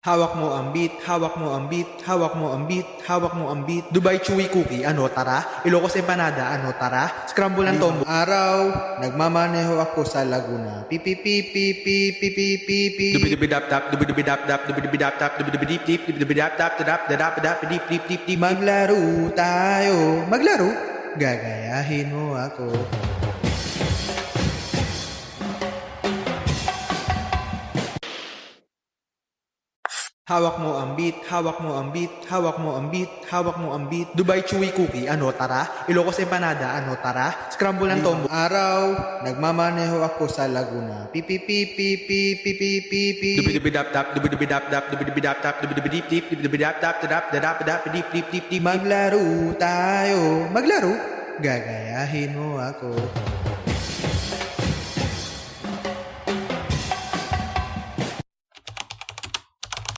Hawak mo ang beat, hawak mo ang beat, hawak mo ang beat, hawak mo ang beat. Dubai Chewy Cookie, ano tara? Ilocos Empanada, ano tara? Scramble ng tombo. Araw, nagmamaneho ako sa Laguna. Pipi pipi pipi pipi pipi. Dubidubidap tap, dubidubidap tap, dubidubidap tap, dubidubidip tip, dubidubidap tap, tadap, dadap, dadap, dip, dip, dip, dip. Maglaro tayo. Maglaro? Gagayahin mo ako. Hawak mo ang beat, hawak mo ang beat, hawak mo ang beat, hawak mo ang beat. Dubai Chewy Cookie, ano tara? Ilocos Empanada, ano tara? Scramble ng tombo. Araw, nagmamaneho ako sa Laguna. Pipi pipi pipi pipi pipi. Dubidubidap tap, dubidubidap tap, dubidubidap tap, dubidubidip tip, dubidubidap tap, tadap, dadap, dadap, dip, dip, dip, dip. Maglaro tayo. Maglaro? Gagayahin mo ako.